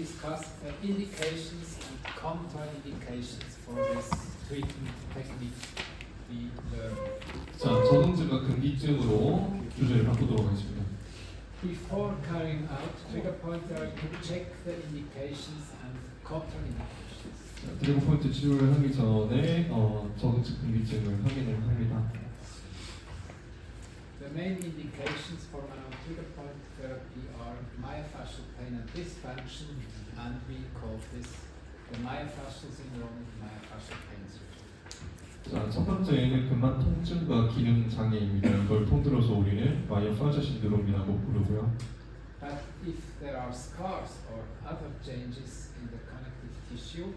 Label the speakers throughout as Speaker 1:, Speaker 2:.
Speaker 1: discuss the indications and contraindications for this treatment technique we learned.
Speaker 2: 자, 적응증과 금기증으로 주제를 바꾸도록 하겠습니다.
Speaker 1: Before carrying out trigger point therapy, check the indications and contraindications.
Speaker 2: 자, 트리거 포인트 치료를 하기 전에 적응증, 금기증을 확인을 합니다.
Speaker 1: The main indications for trigger point therapy are myofascial pain and dysfunction, and we call this the myofascial syndrome, myofascial pain syndrome.
Speaker 2: 자, 첫 번째는 근막 통증과 기능 장애입니다. 이걸 통틀어서 우리는 마이오파자 신드롬이라고 부르고요.
Speaker 1: But if there are scars or other changes in the connective tissue,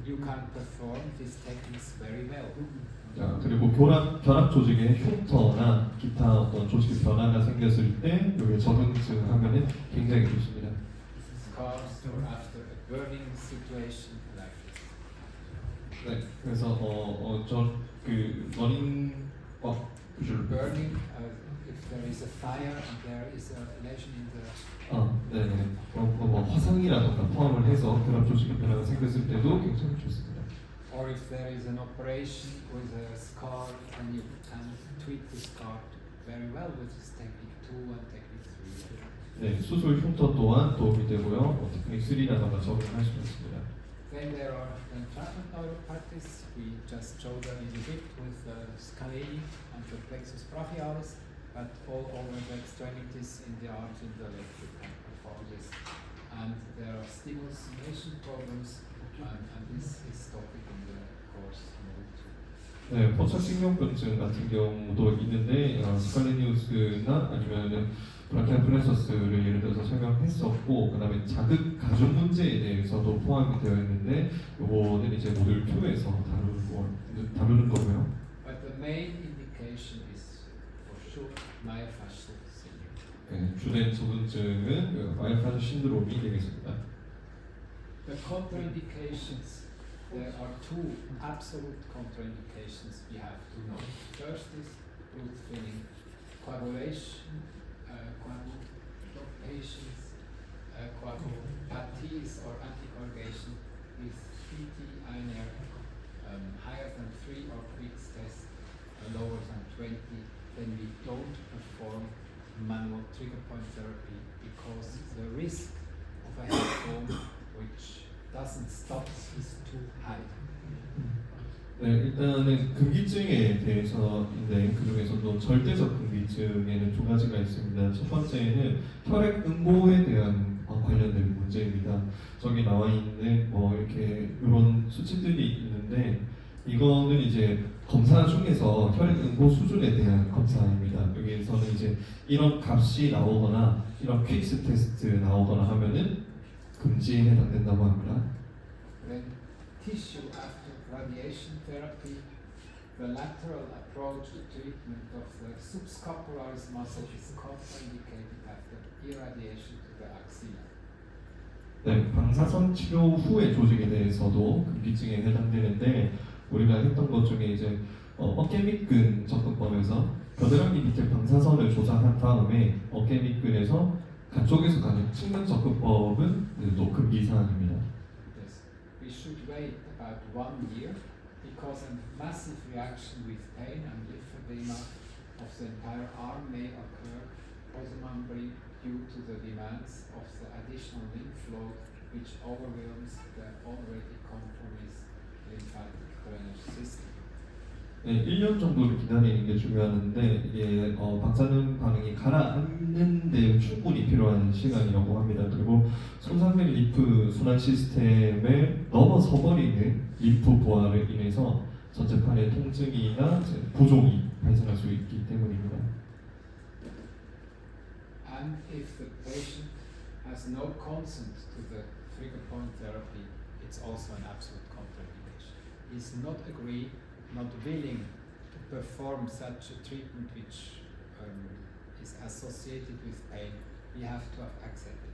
Speaker 1: you can perform these techniques very well.
Speaker 2: 자, 그리고 결합 조직에 흉터나 기타 어떤 조직 변화가 생겼을 때 여기 적응증 하면은 굉장히 좋습니다.
Speaker 1: Scars or after a burning situation like this.
Speaker 2: 네, 그래서 저그 러닝 구줄
Speaker 1: Burning, if there is a fire and there is a lesion in the
Speaker 2: 네네. 뭐 화상이라던가 포함을 해서 결합 조직의 변화가 생겼을 때도 굉장히 좋습니다.
Speaker 1: or if there is an operation with a scar, and you can treat the scar very well with this technique 2 and technique 3.
Speaker 2: 네, 수술 흉터 또한 도움이 되고요. 테크닉 3라던가 적용할 수 있습니다.
Speaker 1: Then there are entrapment neuropathies. We just showed a little bit with the scalene and the plexus brachialis, but all over the extremities in the arms, in the leg, you can perform this. And there are stimulation problems, and this is topic in the course mode 2.
Speaker 2: 네, 포착신경변증 같은 경우도 있는데 스칼레니우스나 아니면은 브라키알 플렉서스를 예를 들어서 설명했었고, 그다음에 자극 가중 문제에 대해서도 포함이 되어 있는데 이거는 이제 모듈 2에서 다루는 거고요.
Speaker 1: But the main indication is for sure myofascial syndrome.
Speaker 2: 네, 주된 적응증은 마이오파자 신드롬이 되겠습니다.
Speaker 1: The contraindications, there are 2 absolute contraindications we have to know. First is root thinning, coagulation, coagulations, coagulopathies or anticoagulation with PT INR higher than 3 or Quick's test lower than 20, then we don't perform manual trigger point therapy because the risk of a head form which doesn't stop is too high.
Speaker 2: 네, 일단은 금기증에 대해서인데 그 중에서도 절대적 금기증에는 2가지가 있습니다. 첫 번째는 혈액 응고에 대한 관련된 문제입니다. 저기 나와 있는 이렇게 이런 수치들이 있는데 이거는 이제 검사 중에서 혈액 응고 수준에 대한 검사입니다. 여기에서는 이제 이런 값이 나오거나 이런 퀵스 테스트 나오거나 하면은 금지에 해당된다고 합니다.
Speaker 1: When tissue after radiation therapy, the lateral approach to treatment of the subscapularis muscle is contraindicated after irradiation to the axilla.
Speaker 2: 네, 방사선 치료 후의 조직에 대해서도 금기증에 해당되는데 우리가 했던 것 중에 이제 어깨 밑근 접근법에서 겨드랑이 밑에 방사선을 조작한 다음에 어깨 밑근에서 가쪽에서 가는 측면 접근법은 또 금기 사항입니다.
Speaker 1: Yes, we should wait about 1 year because a massive reaction with pain and lymphedema of the entire arm may occur, presumably due to the demands of the additional lymph flow which overwhelms the already compromised lymphatic drainage system.
Speaker 2: 네, 1년 정도를 기다리는 게 중요한데 이게 방사능 반응이 가라앉는 데 충분히 필요한 시간이라고 합니다. 그리고 손상된 림프 순환 시스템을 넘어서 버리는 림프 부하를 인해서 전체판의 통증이나 부종이 발생할 수 있기 때문입니다.
Speaker 1: And if the patient has no consent to the trigger point therapy, it's also an absolute contraindication. He's not agreed, not willing to perform such a treatment which is associated with pain, we have to accept it.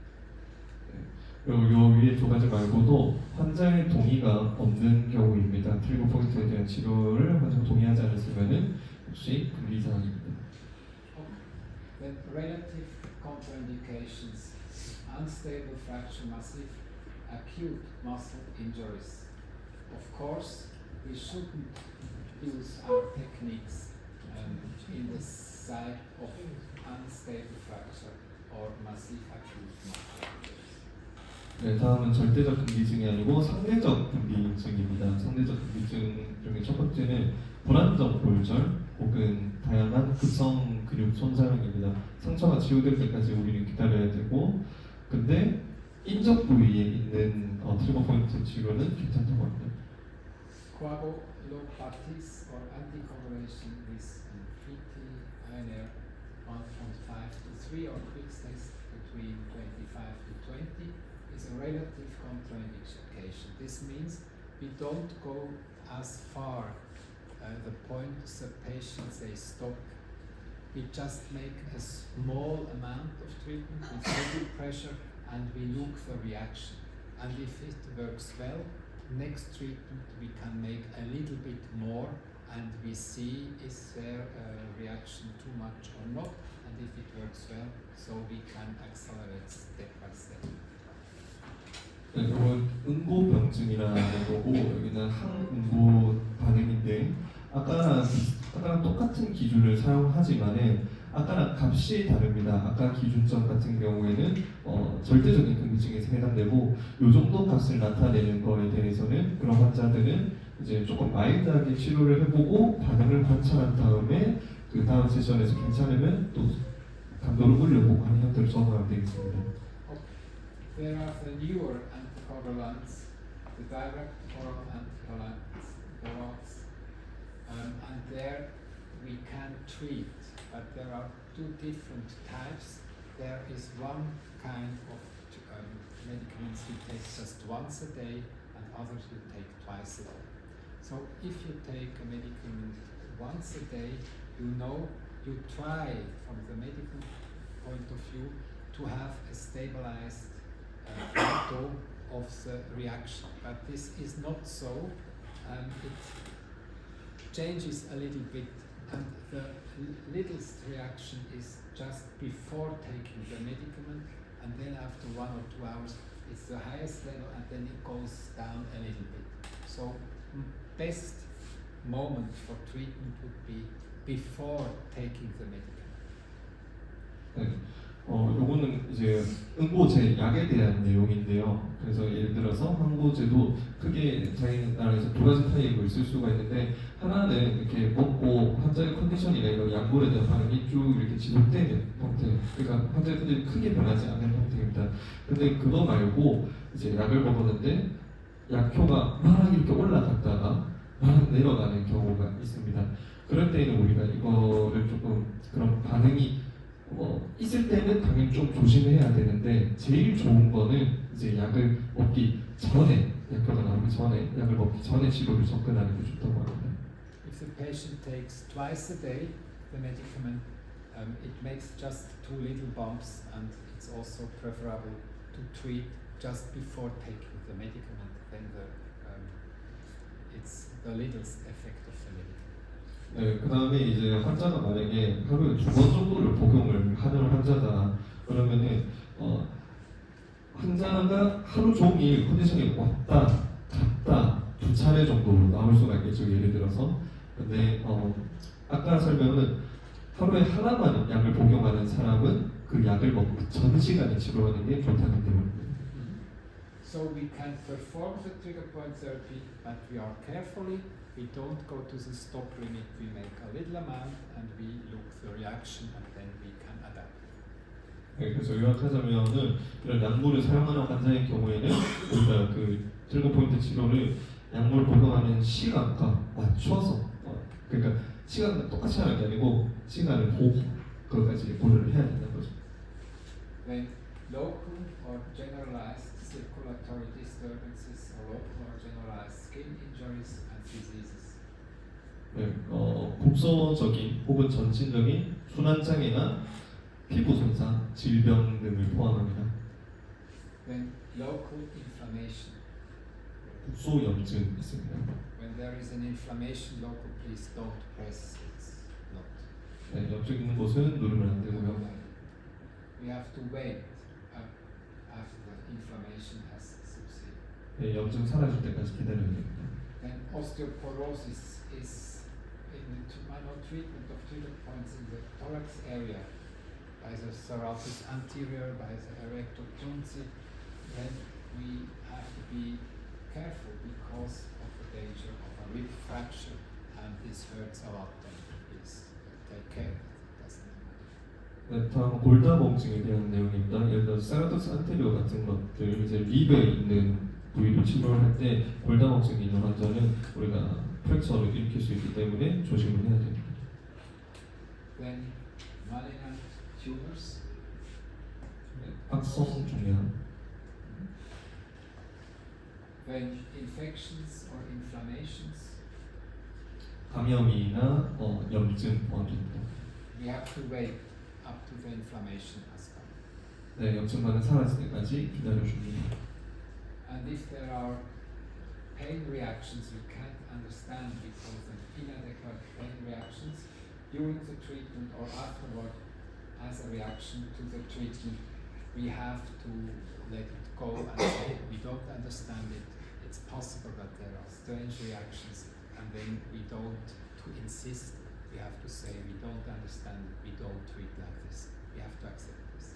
Speaker 2: 그리고 요 위에 2가지 말고도 환자의 동의가 없는 경우입니다. 트리거 포인트에 대한 치료를 환자가 동의하지 않았으면은 역시 금기 사항입니다.
Speaker 1: Then relative contraindications, unstable fracture massive acute muscle injuries. Of course, we shouldn't use our techniques in the side of unstable fracture or massive acute muscle injuries.
Speaker 2: 네, 다음은 절대적 금기증이 아니고 상대적 금기증입니다. 상대적 금기증 중에 첫 번째는 불안정 골절 혹은 다양한 급성 근육 손상입니다. 상처가 치유될 때까지 우리는 기다려야 되고, 근데 인접 부위에 있는 트리거 포인트 치료는 괜찮다고 합니다.
Speaker 1: Coagulopathies or anticoagulation with PT INR 1.5 to 3 or quick test between 25 to 20 is a relative contraindication. This means we don't go as far the point the patient says stop. We just make a small amount of treatment with heavy pressure and we look the reaction. And if it works well, next treatment we can make a little bit more and we see is there a reaction too much or not, and if it works well, so we can accelerate step by step.
Speaker 2: 네, 이건 응고병증이라는 거고, 여기는 항응고 반응인데, 아까랑 똑같은 기준을 사용하지만은 아까랑 값이 다릅니다. 아까 기준점 같은 경우에는 절대적인 금기증에서 해당되고, 요 정도 값을 나타내는 거에 대해서는 그런 환자들은 이제 조금 마일드하게 치료를 해보고 반응을 관찰한 다음에 그 다음 세션에서 괜찮으면 또 강도를 올려보고 하는 형태로 적응하면 되겠습니다.
Speaker 1: There are the newer anticoagulants, the direct oral anticoagulants, and there we can treat, but there are two different types. There is one kind of medicaments we take just once a day, and others we take twice a day. So if you take a medicament once a day, you try from the medical point of view to have a stabilized plateau of the reaction, but this is not so. It changes a little bit, and the littlest reaction is just before taking the medicament, and then after 1 or 2 hours it's the highest level, and then it goes down a little bit. So best moment for treatment would be before taking the medicament.
Speaker 2: 네, 요거는 이제 응고제 약에 대한 내용인데요. 그래서 예를 들어서 항고제도 크게 저희 나라에서 두 가지 타입을 쓸 수가 있는데, 하나는 이렇게 먹고 환자의 컨디션이나 이런 약물에 대한 반응이 쭉 이렇게 지속되는 형태, 그러니까 환자의 컨디션이 크게 변하지 않는 형태입니다. 근데 그거 말고 이제 약을 먹었는데 약효가 막 이렇게 올라갔다가 막 내려가는 경우가 있습니다. 그럴 때는 우리가 이거를 조금 그런 반응이 있을 때는 당연히 좀 조심해야 되는데, 제일 좋은 거는 이제 약을 먹기 전에, 약효가 나오기 전에, 약을 먹기 전에 치료를 접근하는 게 좋다고 합니다.
Speaker 1: If the patient takes twice a day the medicament, it makes just 2 little bumps, and it's also preferable to treat just before taking the medicament. Then it's the littlest effect of the medicament.
Speaker 2: 네, 그 다음에 이제 환자가 만약에 하루에 2번 정도를 복용을 하는 환자다 그러면은 환자가 하루 종일 컨디션이 왔다 갔다 2차례 정도 나올 수가 있겠죠, 예를 들어서. 근데 아까 설명은 하루에 하나만 약을 복용하는 사람은 그 약을 먹기 전 시간에 치료하는 게 좋다는 내용입니다.
Speaker 1: So we can perform the trigger point therapy, but we are carefully. We don't go to the stop limit. We make a little amount and we look the reaction, and then we can adapt.
Speaker 2: 네, 그래서 요약하자면은 이런 약물을 사용하는 환자의 경우에는 우리가 그 트리거 포인트 치료를 약물 복용하는 시간과 맞춰서, 그러니까 시간과 똑같이 하는 게 아니고 시간을 보고 그것까지 고려를 해야 된다는 거죠.
Speaker 1: When local or generalized circulatory disturbances or local or generalized skin injuries and diseases.
Speaker 2: 네, 국소적인 혹은 전신적인 순환장애나 피부 손상, 질병 등을 포함합니다.
Speaker 1: When local inflammation.
Speaker 2: 국소염증 있습니다.
Speaker 1: When there is an inflammation local, please don't press. It's not.
Speaker 2: 네, 염증 있는 곳은 누르면 안 되고요.
Speaker 1: We have to wait after the inflammation has subsided.
Speaker 2: 네, 염증 사라질 때까지 기다려야 됩니다.
Speaker 1: Then osteoporosis is in the manual treatment of trigger points in the thorax area by the serratus anterior, by the erector tonsi. Then we have to be careful because of the danger of a rib fracture, and this hurts a lot. And please take care. Doesn't matter.
Speaker 2: 네, 다음 골다공증에 대한 내용입니다. 예를 들어 세라토스 안테리오 같은 것들 이제 립에 있는 부위를 치료할 때 골다공증이 있는 환자는 우리가 프랙처를 일으킬 수 있기 때문에 조심을 해야 됩니다.
Speaker 1: Then malignant tumors.
Speaker 2: 네, 악성 종양,
Speaker 1: When infections or inflammations,
Speaker 2: 감염이나 염증 됩니다.
Speaker 1: we have to wait up to the inflammation has gone.
Speaker 2: 네, 염증만은 사라질 때까지 기다려줍니다.
Speaker 1: And if there are pain reactions you can't understand because of inadequate pain reactions during the treatment or afterward as a reaction to the treatment, we have to let it go and say we don't understand it. It's possible that there are strange reactions, and then we don't to insist. We have to say we don't understand it. We don't treat like this. We have to accept this.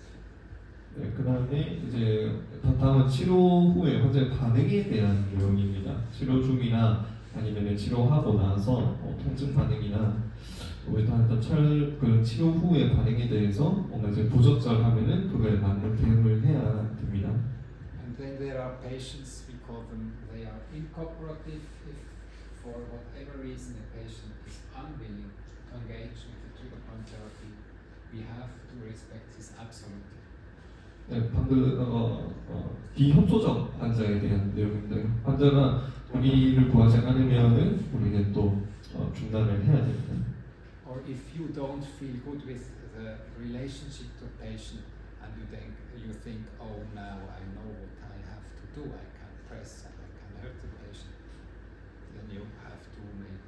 Speaker 2: 네, 그 다음에 이제 다음은 치료 후에 환자의 반응에 대한 내용입니다. 치료 중이나 아니면 치료하고 나서 통증 반응이나 우리 다 했던 그 치료 후의 반응에 대해서 뭔가 이제 부적절하면은 그거에 맞는 대응을 해야 됩니다.
Speaker 1: And then there are patients, we call them, they are incooperative. If for whatever reason a patient is unwilling to engage with the trigger point therapy, we have to respect this absolutely.
Speaker 2: 네, 방금 비협조적 환자에 대한 내용인데 환자가 동의를 구하지 않으면은 우리는 또 중단을 해야 됩니다.
Speaker 1: Or if you don't feel good with the relationship to patient and you think, oh now I know what I have to do, I can press and I can hurt the patient, then you have to make,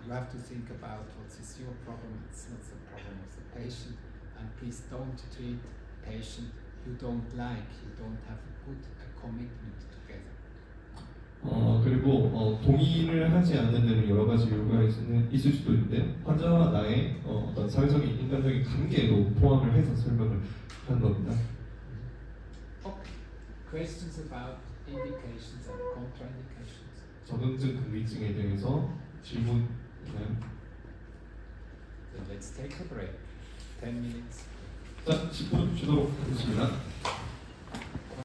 Speaker 1: you have to think about what is your problem, it's not the problem of the patient, and please don't treat patient you don't like, you don't have a good commitment together.
Speaker 2: 그리고 동의를 하지 않는 데는 여러 가지 이유가 있을 수도 있는데 환자와 나의 어떤 사회적인 인간적인 관계도 포함을 해서 설명을 한 겁니다.
Speaker 1: Okay. Questions about indications and contraindications?
Speaker 2: 적응증 근위증에 대해서 질문 있나요?
Speaker 1: Then let's take a break. 10 minutes.
Speaker 2: 자, 10분 쉬도록 하겠습니다.